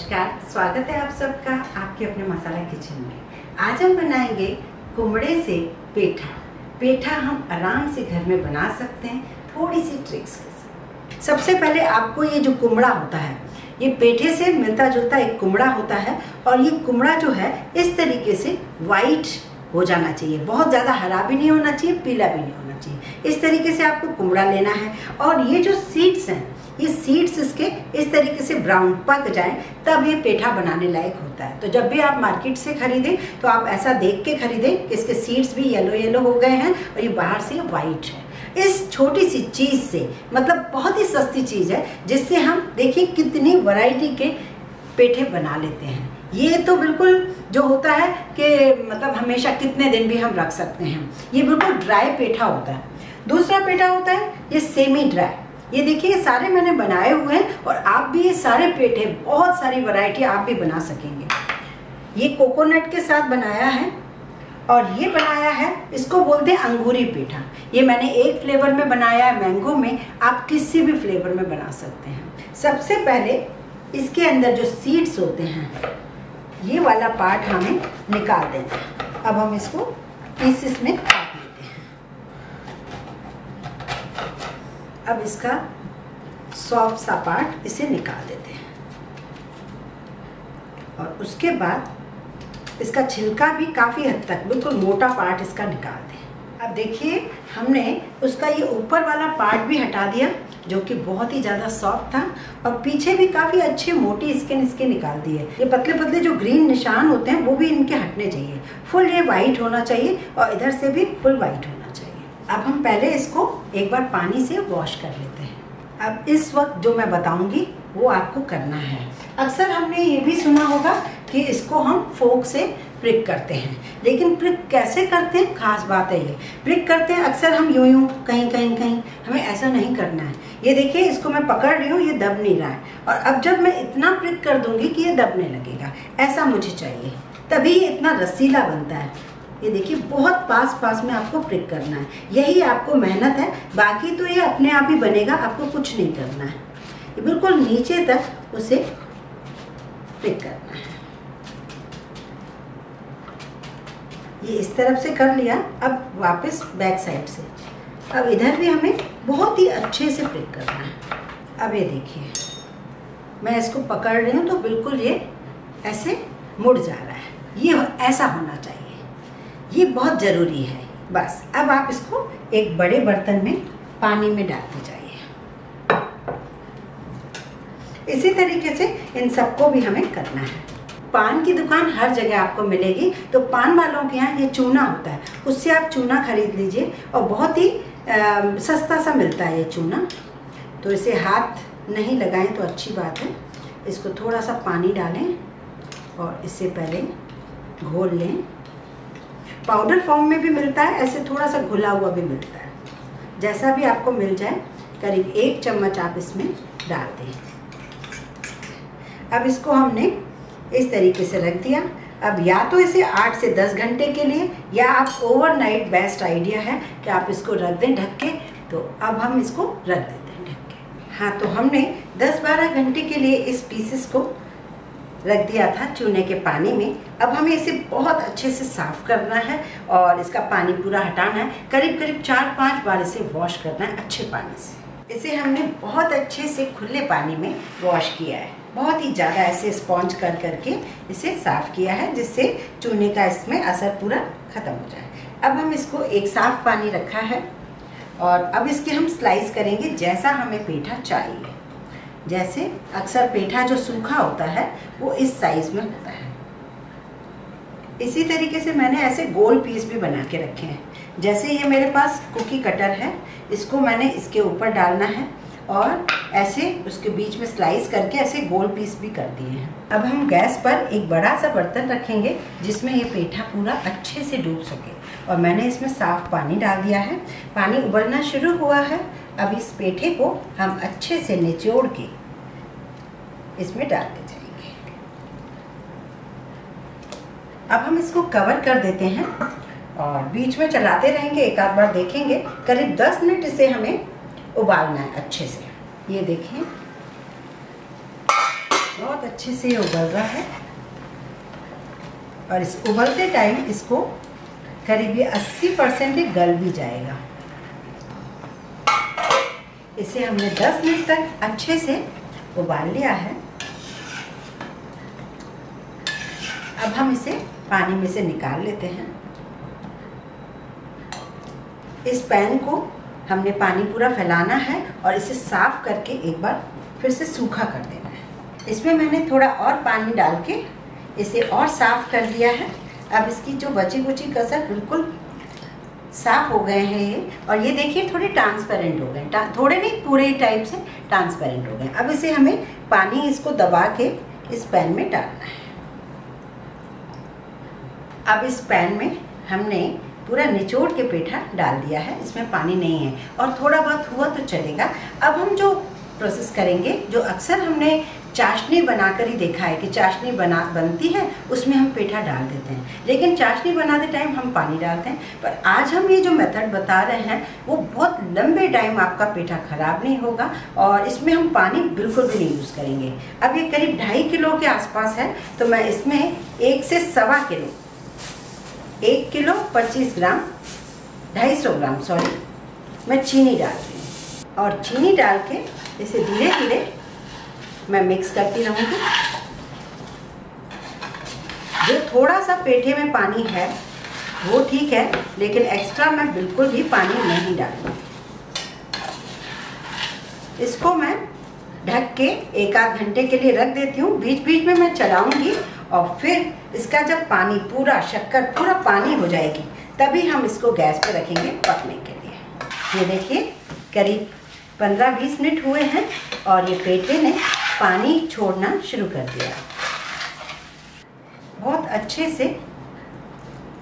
नमस्कार, स्वागत है आप सबका आपके अपने मसाला किचन में। आज हम बनाएंगे कुमड़े से पेठा। पेठा हम आराम से घर में बना सकते हैं थोड़ी सी ट्रिक्स के साथ। सबसे पहले आपको ये जो कुमड़ा होता है, ये पेठे से मिलता जुलता एक कुमड़ा होता है और ये कुमड़ा जो है इस तरीके से वाइट हो जाना चाहिए। बहुत ज़्यादा हरा भी नहीं होना चाहिए, पीला भी नहीं होना चाहिए। इस तरीके से आपको कुमड़ा लेना है और ये जो सीड्स हैं, ये सीड्स इसके इस तरीके से ब्राउन पक जाएं तब ये पेठा बनाने लायक होता है। तो जब भी आप मार्केट से खरीदें तो आप ऐसा देख के खरीदें कि इसके सीड्स भी येलो येलो हो गए हैं और ये बाहर से वाइट है। इस छोटी सी चीज़ से, मतलब बहुत ही सस्ती चीज़ है, जिससे हम देखिए कितनी वैरायटी के पेठे बना लेते हैं। ये तो बिल्कुल जो होता है कि मतलब हमेशा कितने दिन भी हम रख सकते हैं। ये बिल्कुल ड्राई पेठा होता है। दूसरा पेठा होता है ये सेमी ड्राई। ये देखिए ये सारे मैंने बनाए हुए हैं और आप भी ये सारे पेठे, बहुत सारी वैरायटी आप भी बना सकेंगे। ये कोकोनट के साथ बनाया है और ये बनाया है, इसको बोलते हैं अंगूरी पेठा। ये मैंने एक फ्लेवर में बनाया है, मैंगो में। आप किसी भी फ्लेवर में बना सकते हैं। सबसे पहले इसके अंदर जो सीड्स होते हैं, ये वाला पार्ट हमें निकाल देना है। अब हम इसको पीसेस में काट लेते हैं। अब इसका सॉफ्ट सा पार्ट इसे निकाल देते हैं और उसके बाद इसका छिलका भी काफ़ी हद तक बिल्कुल मोटा पार्ट इसका निकाल दें। अब देखिए हमने उसका ये ऊपर वाला पार्ट भी हटा दिया जो कि बहुत ही ज़्यादा सॉफ्ट था और पीछे भी काफ़ी अच्छे मोटी स्किन इसके निकाल दी है। ये पतले पतले जो ग्रीन निशान होते हैं वो भी इनके हटने चाहिए। फुल ये वाइट होना चाहिए और इधर से भी फुल वाइट होना चाहिए। अब हम पहले इसको एक बार पानी से वॉश कर लेते हैं। अब इस वक्त जो मैं बताऊंगी वो आपको करना है। अक्सर हमने ये भी सुना होगा कि इसको हम फोक से प्रिक करते हैं, लेकिन प्रिक कैसे करते हैं, खास बात है ये। प्रिक करते हैं अक्सर हम यूं यूं कहीं कहीं कहीं, हमें ऐसा नहीं करना है। ये देखिए इसको मैं पकड़ रही हूँ, ये दब नहीं रहा है और अब जब मैं इतना प्रिक कर दूंगी कि ये दबने लगेगा, ऐसा मुझे चाहिए, तभी ये इतना रसीला बनता है। ये देखिए बहुत पास पास में आपको प्रिक करना है, यही आपको मेहनत है। बाकी तो ये अपने आप ही बनेगा, आपको कुछ नहीं करना है। ये बिल्कुल नीचे तक उसे प्रिक करना है। ये इस तरफ से कर लिया। अब वापस बैक साइड से, अब इधर भी हमें बहुत ही अच्छे से प्रिक करना है। अब ये देखिए मैं इसको पकड़ रही हूँ तो बिल्कुल ये ऐसे मुड़ जा रहा है। ये ऐसा होना चाहिए, ये बहुत ज़रूरी है। बस अब आप इसको एक बड़े बर्तन में पानी में डालते जाइए। इसी तरीके से इन सबको भी हमें करना है। पान की दुकान हर जगह आपको मिलेगी, तो पान वालों के यहाँ ये चूना होता है, उससे आप चूना खरीद लीजिए और बहुत ही सस्ता सा मिलता है ये चूना। तो इसे हाथ नहीं लगाएं तो अच्छी बात है। इसको थोड़ा सा पानी डालें और इससे पहले घोल लें। पाउडर फॉर्म में भी मिलता है, ऐसे थोड़ा सा घुला हुआ भी मिलता है, जैसा भी आपको मिल जाए। करीब 1 चम्मच आप इसमें डाल दें। अब इसको हमने इस तरीके से रख दिया। अब या तो इसे 8 से 10 घंटे के लिए, या आप ओवरनाइट बेस्ट आइडिया है कि आप इसको रख दें ढक के। तो अब हम इसको रख देते हैं ढक के। हाँ, तो हमने 10-12 घंटे के लिए इस पीसेस को रख दिया था चूने के पानी में। अब हमें इसे बहुत अच्छे से साफ़ करना है और इसका पानी पूरा हटाना है। करीब करीब 4-5 बार इसे वॉश करना है अच्छे पानी से। इसे हमने बहुत अच्छे से खुले पानी में वॉश किया है, बहुत ही ज़्यादा ऐसे स्पॉन्ज कर करके इसे साफ़ किया है, जिससे चूने का इसमें असर पूरा ख़त्म हो जाए। अब हम इसको एक साफ़ पानी रखा है और अब इसके हम स्लाइस करेंगे जैसा हमें पेठा चाहिए। जैसे अक्सर पेठा जो सूखा होता है वो इस साइज़ में होता है। इसी तरीके से मैंने ऐसे गोल पीस भी बना के रखे हैं। जैसे ये मेरे पास कुकी कटर है, इसको मैंने इसके ऊपर डालना है और ऐसे उसके बीच में स्लाइस करके ऐसे गोल पीस भी कर दिए हैं। अब हम गैस पर एक बड़ा सा बर्तन रखेंगे जिसमें ये पेठा पूरा अच्छे से डूब सके और मैंने इसमें साफ़ पानी डाल दिया है। पानी उबलना शुरू हुआ है। अब इस पेठे को हम अच्छे से निचोड़ के इसमें डालते जाएंगे। अब हम इसको कवर कर देते हैं और बीच में चलाते रहेंगे, एक आध बार देखेंगे। करीब 10 मिनट इसे हमें उबालना है अच्छे से। ये देखें बहुत अच्छे से ये उबल रहा है और इस उबलते टाइम इसको करीब 80% ये गल भी जाएगा। इसे हमने 10 मिनट तक अच्छे से उबाल लिया है। अब हम इसे पानी में से निकाल लेते हैं। इस पैन को हमने पानी पूरा फैलाना है और इसे साफ करके एक बार फिर से सूखा कर देना है। इसमें मैंने थोड़ा और पानी डाल के इसे और साफ कर लिया है। अब इसकी जो बची कुची कसर बिल्कुल साफ हो गए हैं ये, और ये देखिए थोड़े ट्रांसपेरेंट हो गए, थोड़े नहीं पूरे टाइप से ट्रांसपेरेंट हो गए। अब इसे हमें पानी इसको दबा के इस पैन में डालना है। अब इस पैन में हमने पूरा निचोड़ के पेठा डाल दिया है, इसमें पानी नहीं है और थोड़ा बहुत हुआ तो चलेगा। अब हम जो प्रोसेस करेंगे, जो अक्सर हमने चाशनी बनाकर ही देखा है कि चाशनी बनती है उसमें हम पेठा डाल देते हैं, लेकिन चाशनी बनाते टाइम हम पानी डालते हैं। पर आज हम ये जो मेथड बता रहे हैं वो बहुत लंबे टाइम आपका पेठा ख़राब नहीं होगा और इसमें हम पानी बिल्कुल भी नहीं यूज़ करेंगे। अब ये करीब 2.5 किलो के आसपास है, तो मैं इसमें 1 से 1.25 किलो 1 किलो 25 ग्राम 250 ग्राम मैं चीनी डाल रही हूँ और चीनी डाल के इसे धीरे धीरे मैं मिक्स करती रहूँगी। जो थोड़ा सा पेठे में पानी है वो ठीक है, लेकिन एक्स्ट्रा मैं बिल्कुल भी पानी नहीं डालूँगी। इसको मैं ढक के 1-8 घंटे के लिए रख देती हूँ। बीच बीच में मैं चलाऊँगी और फिर इसका जब पानी पूरा शक्कर पूरा पानी हो जाएगी तभी हम इसको गैस पे रखेंगे पकने के लिए। ये देखिए करीब 15-20 मिनट हुए हैं और ये पेठे ने पानी छोड़ना शुरू कर दिया। बहुत अच्छे से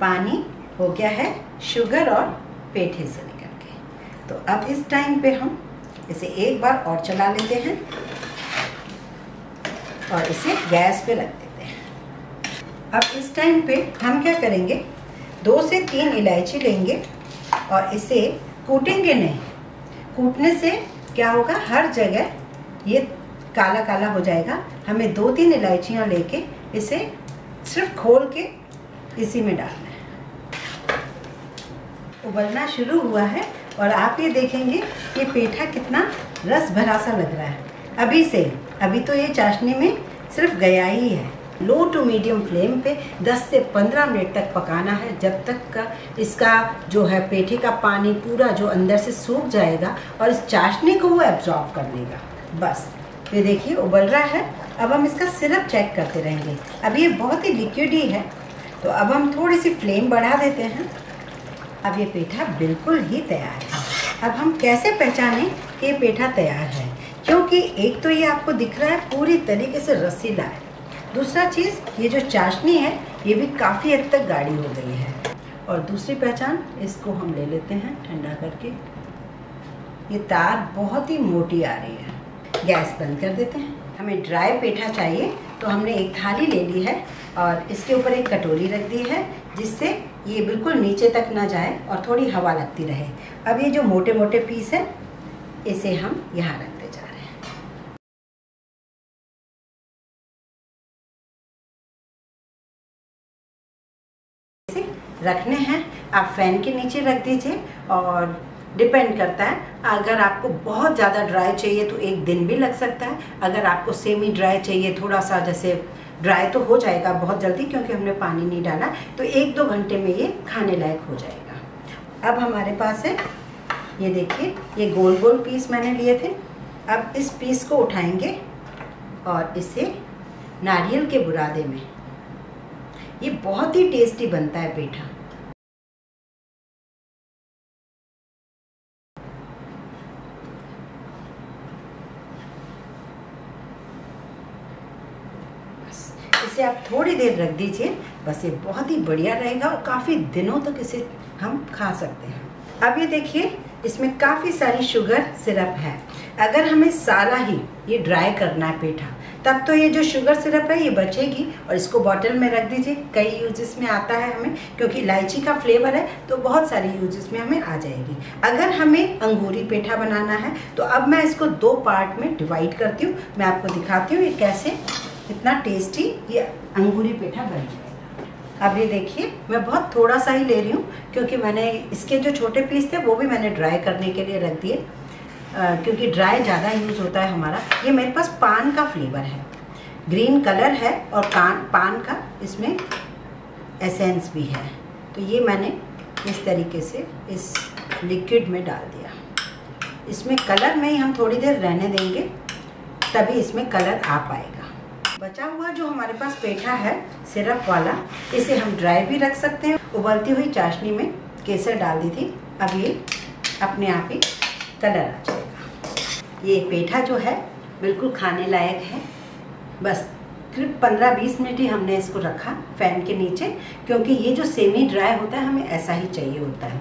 पानी हो गया है शुगर और पेठे से निकल के। तो अब इस टाइम पे हम इसे एक बार और चला लेते हैं और इसे गैस पे रख देते हैं। अब इस टाइम पे हम क्या करेंगे, 2 से 3 इलायची लेंगे और इसे कूटेंगे नहीं। कूटने से क्या होगा, हर जगह ये काला काला हो जाएगा। हमें 2-3 इलायचियाँ लेके इसे सिर्फ खोल के इसी में डालना है। उबलना शुरू हुआ है और आप ये देखेंगे कि पेठा कितना रस भरा सा लग रहा है। अभी तो ये चाशनी में सिर्फ गया ही है। लो टू मीडियम फ्लेम पे 10 से 15 मिनट तक पकाना है, जब तक का इसका जो है पेठे का पानी पूरा जो अंदर से सूख जाएगा और इस चाशनी को वो एब्जॉर्ब कर लेगा। बस ये देखिए उबल रहा है। अब हम इसका सिरप चेक करते रहेंगे। अब ये बहुत ही लिक्विड ही है, तो अब हम थोड़ी सी फ्लेम बढ़ा देते हैं। अब ये पेठा बिल्कुल ही तैयार है। अब हम कैसे पहचानें कि ये पेठा तैयार है, क्योंकि एक तो ये आपको दिख रहा है पूरी तरीके से रसीला है। दूसरा चीज़, ये जो चाशनी है ये भी काफ़ी हद तक गाढ़ी हो गई है। और दूसरी पहचान, इसको हम ले लेते हैं ठंडा करके। ये तार बहुत ही मोटी आ रही है। गैस बंद कर देते हैं। हमें ड्राई पेठा चाहिए, तो हमने एक थाली ले ली है और इसके ऊपर एक कटोरी रख दी है, जिससे ये बिल्कुल नीचे तक ना जाए और थोड़ी हवा लगती रहे। अब ये जो मोटे मोटे पीस है इसे हम यहाँ रखते जा रहे हैं। इसे रखने हैं, आप फैन के नीचे रख दीजिए और डिपेंड करता है, अगर आपको बहुत ज़्यादा ड्राई चाहिए तो 1 दिन भी लग सकता है। अगर आपको सेमी ड्राई चाहिए, थोड़ा सा जैसे ड्राई तो हो जाएगा बहुत जल्दी क्योंकि हमने पानी नहीं डाला, तो 1-2 घंटे में ये खाने लायक हो जाएगा। अब हमारे पास है, ये देखिए ये गोल गोल पीस मैंने लिए थे। अब इस पीस को उठाएंगे और इसे नारियल के बुरादे में, ये बहुत ही टेस्टी बनता है पेठा। इसे आप थोड़ी देर रख दीजिए, बस ये बहुत ही बढ़िया रहेगा और काफ़ी दिनों तक इसे हम खा सकते हैं। अब ये देखिए इसमें काफ़ी सारी शुगर सिरप है। अगर हमें सारा ही ये ड्राई करना है पेठा, तब तो ये जो शुगर सिरप है ये बचेगी और इसको बॉटल में रख दीजिए। कई यूजेस में आता है हमें, क्योंकि इलायची का फ्लेवर है तो बहुत सारी यूजेस में हमें आ जाएगी। अगर हमें अंगूरी पेठा बनाना है तो अब मैं इसको 2 पार्ट में डिवाइड करती हूँ। मैं आपको दिखाती हूँ ये कैसे इतना टेस्टी ये अंगूरी पेठा बन जाएगा। अब ये देखिए, मैं बहुत थोड़ा सा ही ले रही हूँ क्योंकि मैंने इसके जो छोटे पीस थे वो भी मैंने ड्राई करने के लिए रख दिए, क्योंकि ड्राई ज़्यादा यूज़ होता है हमारा। ये मेरे पास पान का फ्लेवर है, ग्रीन कलर है और पान का इसमें एसेंस भी है। तो ये मैंने इस तरीके से इस लिक्विड में डाल दिया। इसमें कलर में ही हम थोड़ी देर रहने देंगे, तभी इसमें कलर आ पाएगा। बचा हुआ जो हमारे पास पेठा है सिरप वाला, इसे हम ड्राई भी रख सकते हैं। उबलती हुई चाशनी में केसर डाल दी थी, अब ये अपने आप ही कलर आ जाएगा। ये पेठा जो है बिल्कुल खाने लायक है। बस करीब 15-20 मिनट ही हमने इसको रखा फ़ैन के नीचे, क्योंकि ये जो सेमी ड्राई होता है हमें ऐसा ही चाहिए होता है।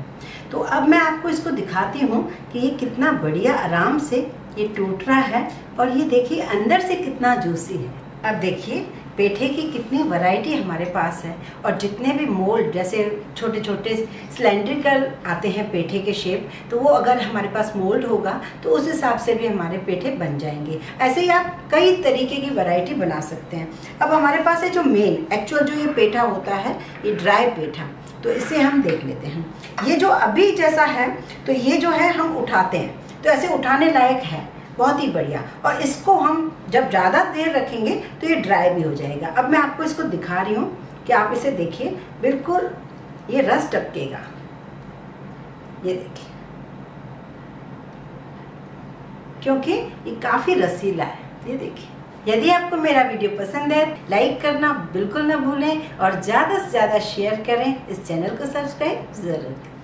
तो अब मैं आपको इसको दिखाती हूँ कि ये कितना बढ़िया आराम से ये टूट रहा है, और ये देखिए अंदर से कितना जूसी है। अब देखिए पेठे की कितनी वैरायटी हमारे पास है, और जितने भी मोल्ड जैसे छोटे छोटे सिलेंड्रिकल आते हैं पेठे के शेप, तो वो अगर हमारे पास मोल्ड होगा तो उस हिसाब से भी हमारे पेठे बन जाएंगे। ऐसे ही आप कई तरीके की वैरायटी बना सकते हैं। अब हमारे पास है जो मेन एक्चुअल जो ये पेठा होता है, ये ड्राई पेठा, तो इसे हम देख लेते हैं। ये जो अभी जैसा है, तो ये जो है हम उठाते हैं, तो ऐसे उठाने लायक है, बहुत ही बढ़िया। और इसको हम जब ज़्यादा देर rखेंगे तो ये ड्राई भी हो जाएगा। अब मैं आपको इसको दिखा रही हूँ कि आप इसे देखिए, बिल्कुल ये रस टपकेगा। ये देखिए, क्योंकि ये काफ़ी रसीला है। ये देखिए, यदि आपको मेरा वीडियो पसंद है, लाइक करना बिल्कुल ना भूलें, और ज़्यादा से ज़्यादा शेयर करें। इस चैनल को सब्सक्राइब ज़रूर करें।